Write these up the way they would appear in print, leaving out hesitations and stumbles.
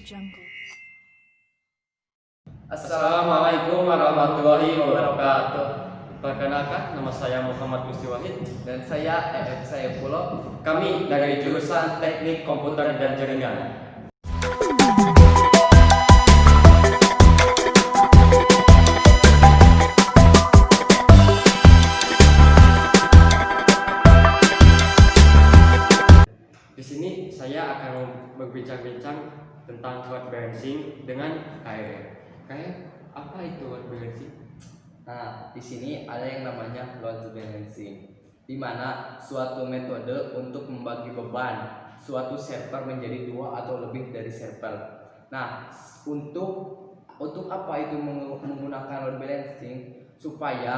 Jungle. Assalamualaikum warahmatullahi wabarakatuh. Perkenalkan, nama saya Muhammad Gusti Wahid Dan saya EF Saifullah. Kami dari jurusan Teknik Komputer dan Jaringan. Di sini saya akan berbincang-bincang tentang load balancing dengan KRF. KRF, apa itu load balancing? Nah, di sini ada yang namanya load balancing, di mana suatu metode untuk membagi beban suatu server menjadi dua atau lebih dari server. Nah, untuk apa itu menggunakan load balancing? Supaya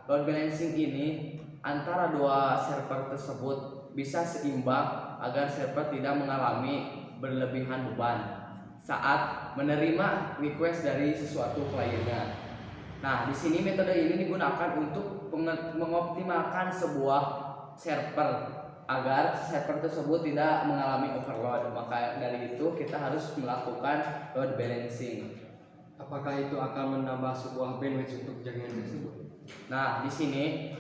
load balancing ini antara dua server tersebut bisa seimbang agar server tidak mengalami berlebihan beban saat menerima request dari sesuatu kliennya. Nah, di sini metode ini digunakan untuk mengoptimalkan sebuah server agar server tersebut tidak mengalami overload. Maka dari itu kita harus melakukan load balancing. Apakah itu akan menambah sebuah bandwidth untuk jaringan tersebut? Nah, di sini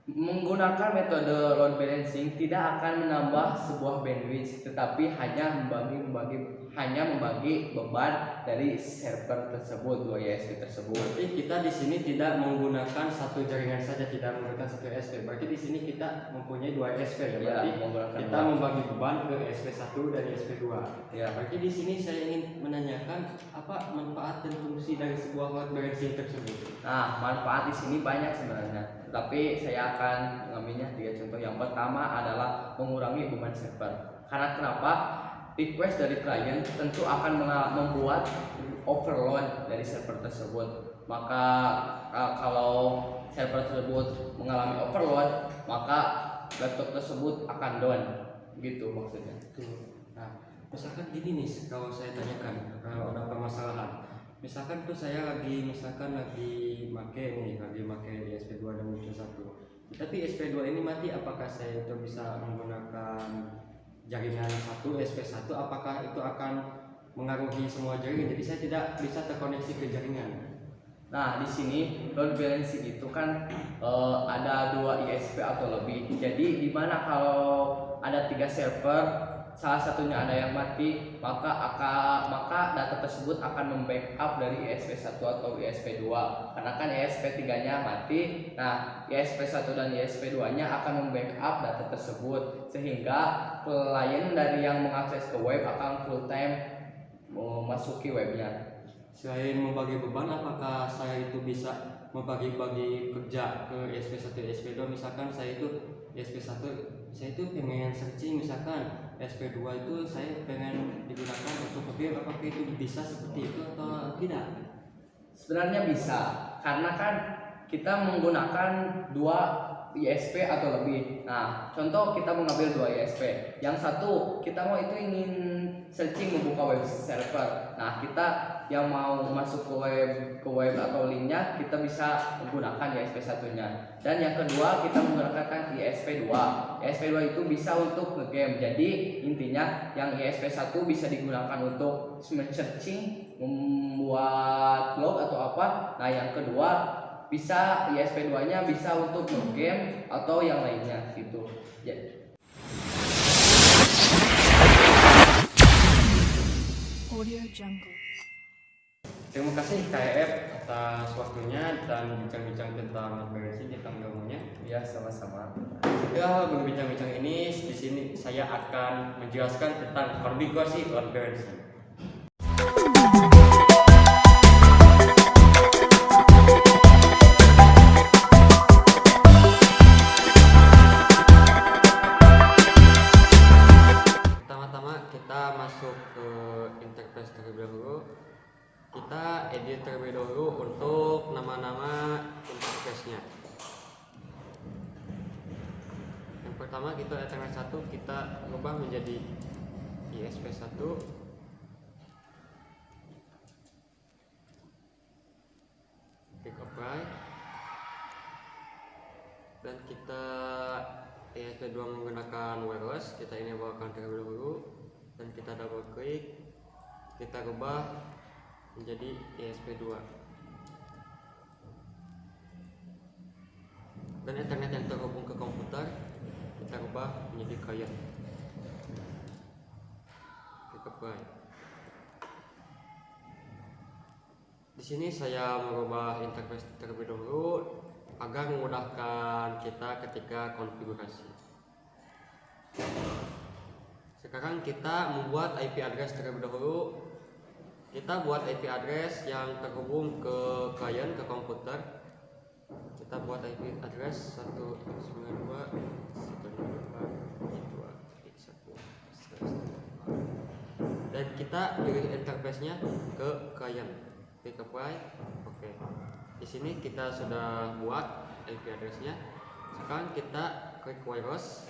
menggunakan metode load balancing tidak akan menambah sebuah bandwidth, tetapi hanya membagi beban dari server tersebut, dua ISP tersebut. Berarti kita di sini tidak menggunakan satu jaringan saja, tidak menggunakan satu ISP. Berarti di sini kita mempunyai dua ISP ya. Berarti kita membagi beban ke ISP 1 dan ISP 2. Ya. Berarti di sini saya ingin menanyakan apa manfaat dan fungsi dari sebuah load balancing tersebut. Nah, manfaat di sini banyak sebenarnya, tapi saya akan mengambilnya 3 contoh. Yang pertama adalah mengurangi beban server. Karena kenapa? Request dari klien tentu akan membuat overload dari server tersebut. Maka kalau server tersebut mengalami overload, maka laptop tersebut akan down, gitu maksudnya. Nah, misalkan gini nih, kalau saya tanyakan kalau ada permasalahan, misalkan tuh saya lagi make ISP 2 dan ISP 1, tapi ISP 2 ini mati, apakah saya itu bisa menggunakan jaringan ISP 1? Apakah itu akan mengaruhi semua jaringan, jadi saya tidak bisa terkoneksi ke jaringan? Nah, di sini load balancing itu kan ada 2 ISP atau lebih. Jadi di mana kalau ada 3 server, salah satunya ada yang mati, maka data tersebut akan membackup dari ISP 1 atau ISP 2. Karena kan ISP 3-nya mati, nah ISP 1 dan ISP 2-nya akan membackup data tersebut, sehingga klien dari yang mengakses ke web akan full time memasuki webnya. Selain membagi beban, apakah saya itu bisa membagi-bagi kerja ke ISP 1, ISP 2? Misalkan saya itu ISP 1, saya itu pengen searching, misalkan ISP 2 itu saya pengen digunakan untuk game, apakah itu bisa seperti itu atau tidak? Sebenarnya bisa, karena kan kita menggunakan 2 ISP atau lebih. Nah, contoh kita mengambil 2 ISP. Yang satu kita mau itu ingin searching membuka web server. Nah, kita yang mau masuk ke web atau linknya, kita bisa menggunakan ISP satunya. Dan yang kedua kita menggunakan ISP 2. ISP 2 itu bisa untuk nge-game. Jadi intinya yang ISP 1 bisa digunakan untuk searching, membuat log atau apa. Nah, yang kedua bisa ISP 2-nya bisa untuk nge-game atau yang lainnya gitu. Audio Jungle. Terima kasih KF atas waktunya dan bincang-bincang tentang load balancing, tentang ilmunya. Ya, sama-sama. Setelah berbincang-bincang ini, di sini saya akan menjelaskan tentang konfigurasi load balancing. Pertama-tama kita masuk ke interface terlebih dahulu. Kita edit terlebih dahulu untuk nama-nama interface-nya. Yang pertama kita Ethernet 1 kita ubah menjadi ISP 1. Klik apply. Dan kita ISP 2 menggunakan wireless, kita ini bawakan terlebih dahulu dan kita double klik. kita rubah menjadi ESP2. Dan Ethernet yang terhubung ke komputer kita rubah menjadi client. Kita apply. Di sini saya merubah interface terlebih dahulu agar memudahkan kita ketika konfigurasi. Sekarang kita membuat IP address terlebih dahulu. Kita buat IP address yang terhubung ke klien, ke komputer. Kita buat IP address 192.168.2.1. Dan kita pilih interface-nya ke klien. Klik apply. Oke. Di sini kita sudah buat IP address-nya. Sekarang kita klik wireless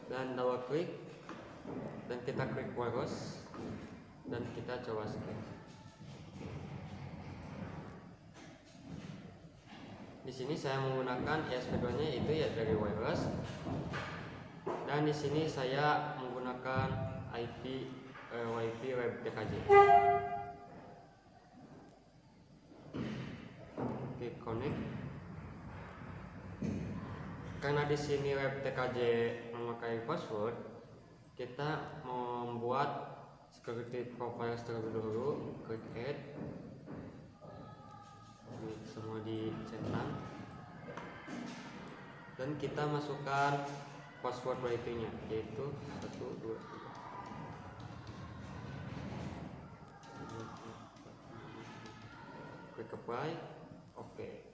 dan double klik, dan kita klik wireless dan kita coba scan. Di sini saya menggunakan ESP2-nya itu ya dari wireless, dan di sini saya menggunakan IP WiFi Web TKJ. Klik connect. Karena di sini Web TKJ memakai password, kita membuat security profile terlebih dahulu. Klik add. Ini semua dicentang. Dan kita masukkan password WiFi-nya, yaitu 1, 2, 3. Klik apply. Oke.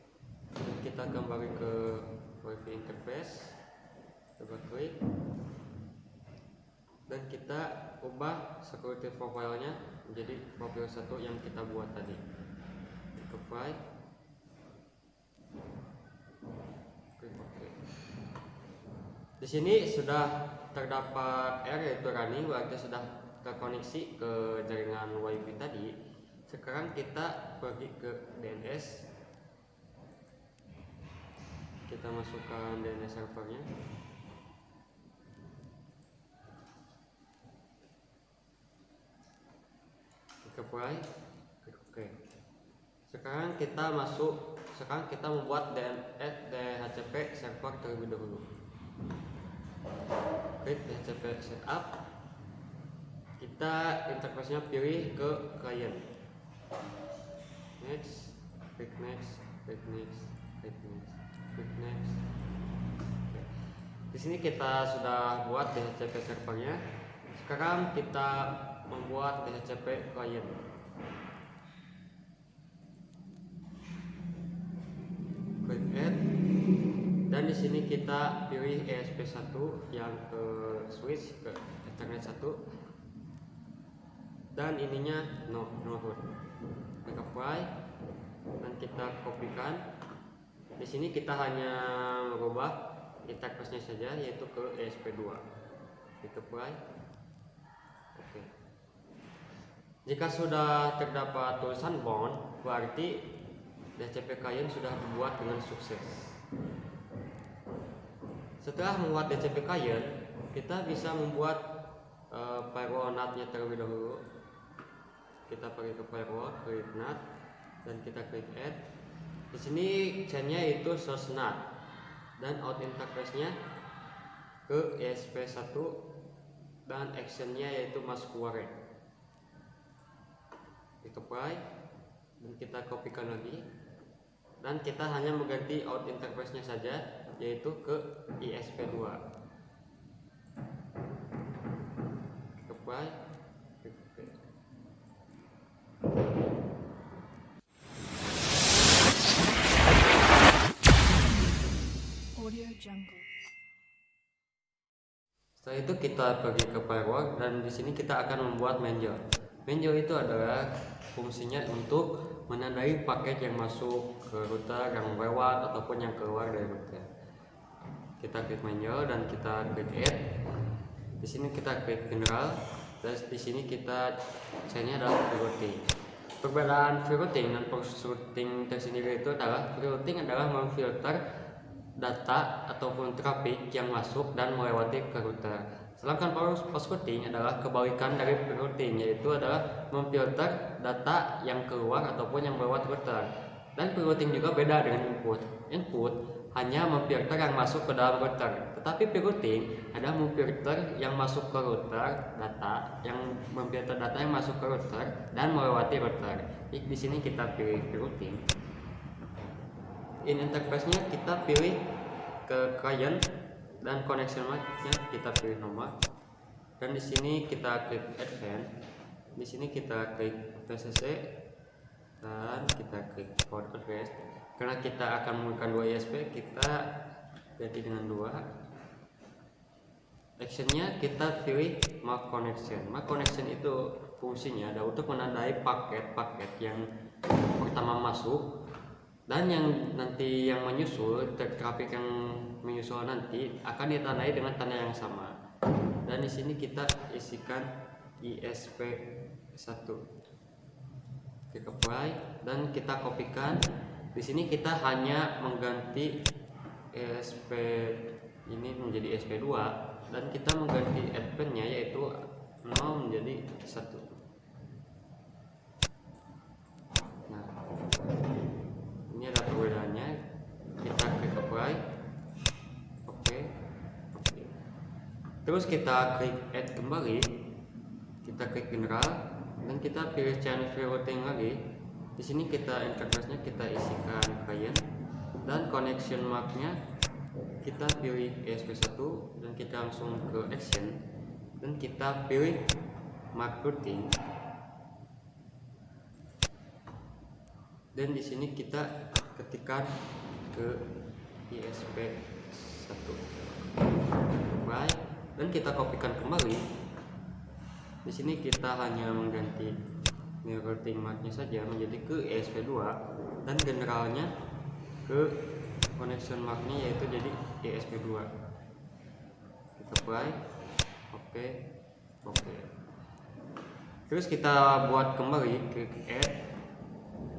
Kita kembali ke WiFi interface, coba klik, dan kita ubah security profile-nya menjadi profil 1 yang kita buat tadi. Klik apply. Klik OK. Di sini sudah terdapat error yaitu running, berarti sudah terkoneksi ke jaringan WiFi tadi. Sekarang kita pergi ke DNS, kita masukkan DNS servernya. Klik apply, klik OK. Sekarang kita membuat DHCP server terlebih dahulu. Klik DHCP setup. Kita interface-nya pilih ke client. Next, klik next, klik next, klik next, klik next. Oke. Di sini kita sudah buat DHCP servernya. Sekarang kita membuat DHCP client. Klik add. Dan di sini kita pilih ESP1 yang ke switch ke Ethernet 1. Dan ininya no root. Klik apply dan kita kopikan. Di sini kita hanya merubah interface-nya saja, yaitu ke ESP2. Klik apply. Oke. Jika sudah terdapat tulisan bound, berarti DHCP client sudah dibuat dengan sukses. Setelah membuat DHCP client, kita bisa membuat firewall NAT-nya terlebih dahulu. Kita pergi ke firewall, klik NAT, dan kita klik add. Di sini chain-nya itu source NAT dan out interface-nya ke ESP1 dan action-nya yaitu masuk warren. Kita apply dan kita kopikan lagi, dan kita hanya mengganti out interface-nya saja, yaitu ke ESP2. Apply. Audio Jungle. Setelah itu kita pergi ke firewall, dan di sini kita akan membuat main job. Main job itu adalah fungsinya untuk menandai paket yang masuk ke router, yang lewat ataupun yang keluar dari router. Kita klik main job dan kita klik add. Di sini kita klik general, dan di sini kita chainnya adalah routing. Perbedaan routing dan post routing tersendiri itu adalah routing adalah memfilter data ataupun traffic yang masuk dan melewati ke router. Sedangkan post routing adalah kebalikan dari pre-routing, yaitu adalah memfilter data yang keluar ataupun yang melewati router. Dan pre-routing juga beda dengan input. Input hanya memfilter yang masuk ke dalam router, tetapi pre-routing ada memfilter yang masuk ke router, memfilter data yang masuk ke router dan melewati router. Di sini kita pilih pre-routing. In interface-nya kita pilih ke client dan connection mark-nya kita pilih nomor. Dan di sini kita klik advance. Di sini kita klik VCC dan kita klik port address. Karena kita akan menggunakan 2 ISP, kita ganti dengan 2. Actionnya kita pilih mark connection. Mark connection itu fungsinya ada untuk menandai paket-paket yang pertama masuk dan yang nanti yang menyusul, traffic yang menyusul nanti akan ditandai dengan tanda yang sama. Dan di sini kita isikan ISP1. Klik apply dan kita kopikan. Di sini kita hanya mengganti ISP ini menjadi ISP2 dan kita mengganti advance-nya yaitu 0 menjadi 1. Nah, ini ada perbedaannya. Kita klik apply. Oke. Terus kita klik add kembali. Kita klik general dan kita pilih channel routing lagi. Di sini kita interface-nya kita isikan client dan connection mark-nya kita pilih ESP1 dan kita langsung ke action dan kita pilih mark routing. Dan di sini kita ketikkan ke ISP1 dan kita kopikan kembali. Di sini kita hanya mengganti routing mark-nya saja menjadi ke ISP2 dan generalnya ke connection mark-nya yaitu jadi ISP2. Kita apply. Oke. Terus kita buat kembali, klik add,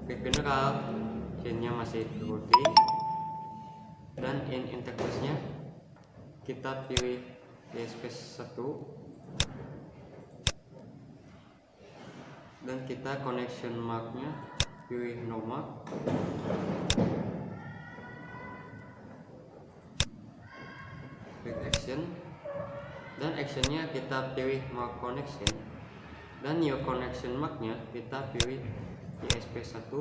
klik general, chain-nya masih routing dan in interface-nya kita pilih ISP1 dan kita connection mark-nya pilih nomor. Klik action dan actionnya kita pilih mark connection dan new connection mark-nya kita pilih ISP1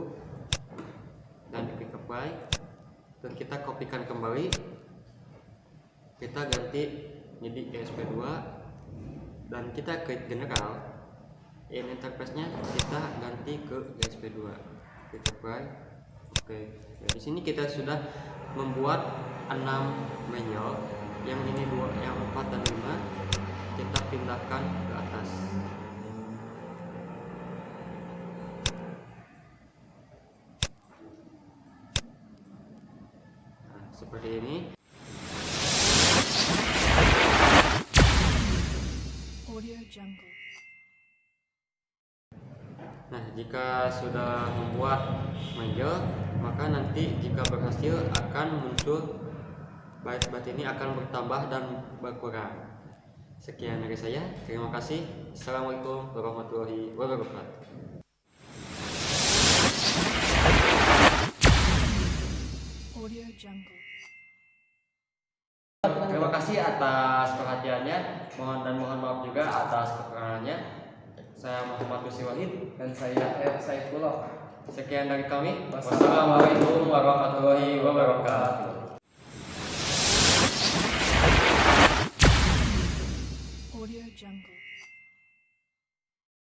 dan klik apply dan kita kopikan kembali, kita ganti jadi ISP2 dan kita klik general. In interface-nya kita ganti ke ISP2. Klik apply. Oke. Di sini kita sudah membuat 6 manual. Yang ini 2, yang 4 dan 5 kita pindahkan ke atas. Nah, seperti ini. Audio Jungle. Nah, jika sudah membuat manjel, maka nanti jika berhasil akan muncul byte-byte ini akan bertambah dan berkurang. Sekian dari saya, terima kasih. Assalamualaikum warahmatullahi wabarakatuh. Audio Jungle. Terima kasih atas perhatiannya. Mohon maaf juga atas kekurangannya. Saya Muhammad Lusi Wahid Dan saya Saifullah. Sekian dari kami. Wassalamualaikum warahmatullahi wabarakatuh.